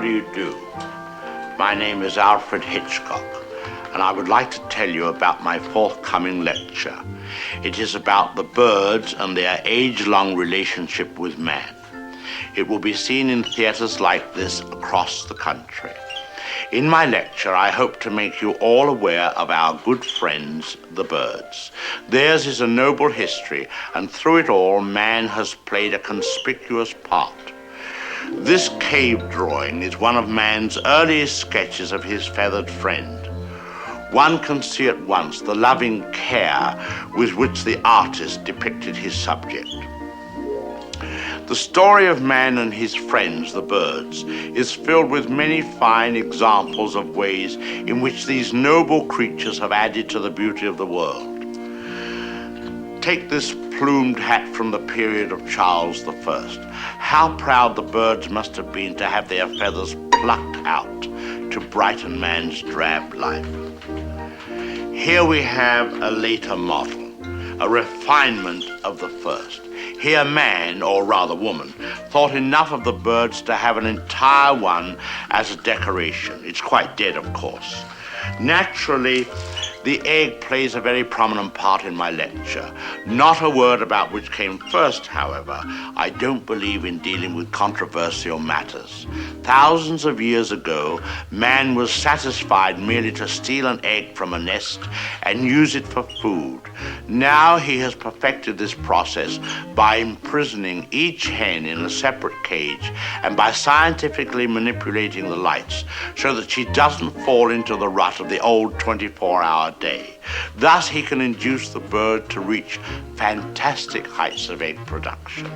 do you do? My name is Alfred Hitchcock, and I would like to tell you about my forthcoming lecture. It is about the birds and their age-long relationship with man. It will be seen in theaters like this across the country. In my lecture, I hope to make you all aware of our good friends, the birds. Theirs is a noble history, and through it all, man has played a conspicuous part. This cave drawing is one of man's earliest sketches of his feathered friend. One can see at once the loving care with which the artist depicted his subject. The story of man and his friends, the birds, is filled with many fine examples of ways in which these noble creatures have added to the beauty of the world. Take this plumed hat from the period of Charles I. How proud the birds must have been to have their feathers plucked out to brighten man's drab life. Here we have a later model, a refinement of the first. Here man, or rather woman, thought enough of the birds to have an entire one as a decoration. It's quite dead, of course. Naturally, the egg plays a very prominent part in my lecture. Not a word about which came first, however. I don't believe in dealing with controversial matters. Thousands of years ago, man was satisfied merely to steal an egg from a nest and use it for food. Now he has perfected this process by imprisoning each hen in a separate cage and by scientifically manipulating the lights so that she doesn't fall into the rut of the old 24-hour day. Thus, he can induce the bird to reach fantastic heights of egg production.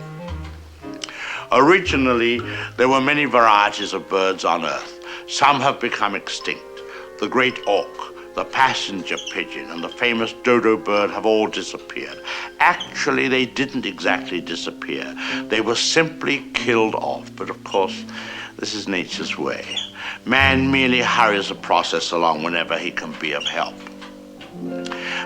Originally, there were many varieties of birds on Earth. Some have become extinct. The great auk, the passenger pigeon, and the famous dodo bird have all disappeared. Actually, they didn't exactly disappear. They were simply killed off. But of course, this is nature's way. Man merely hurries the process along whenever he can be of help.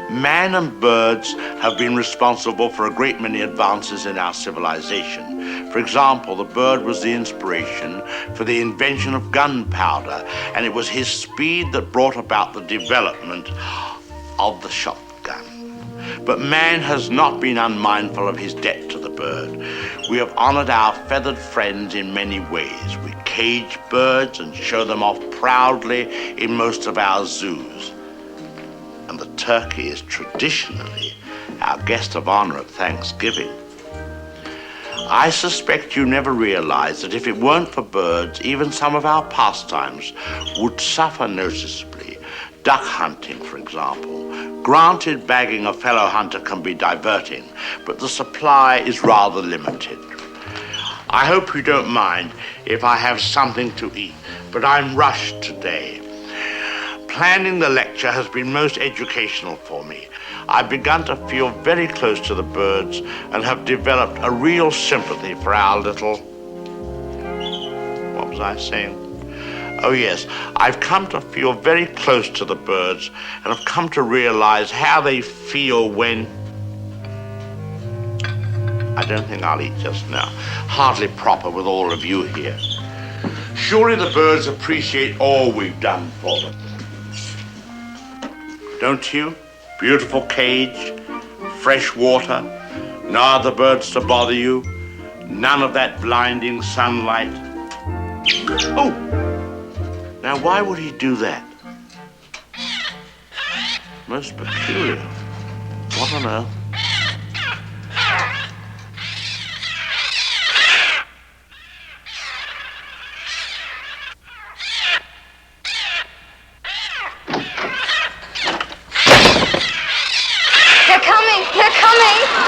Man and birds have been responsible for a great many advances in our civilization. For example, the bird was the inspiration for the invention of gunpowder, and it was his speed that brought about the development of the shotgun. But man has not been unmindful of his debt to the bird. We have honored our feathered friends in many ways. We cage birds and show them off proudly in most of our zoos. And the turkey is traditionally our guest of honor at Thanksgiving. I suspect you never realized that if it weren't for birds, even some of our pastimes would suffer noticeably. Duck hunting, for example. Granted, bagging a fellow hunter can be diverting, but the supply is rather limited. I hope you don't mind if I have something to eat, but I'm rushed today. Planning the lecture has been most educational for me. I've begun to feel very close to the birds and have developed a real sympathy for our little... What was I saying? Oh yes, I've come to feel very close to the birds and have come to realize how they feel when... I don't think I'll eat just now. Hardly proper with all of you here. Surely the birds appreciate all we've done for them. Don't you? Beautiful cage, fresh water, no other birds to bother you, none of that blinding sunlight. Oh! Now why would he do that? Most peculiar. What on earth? They're coming!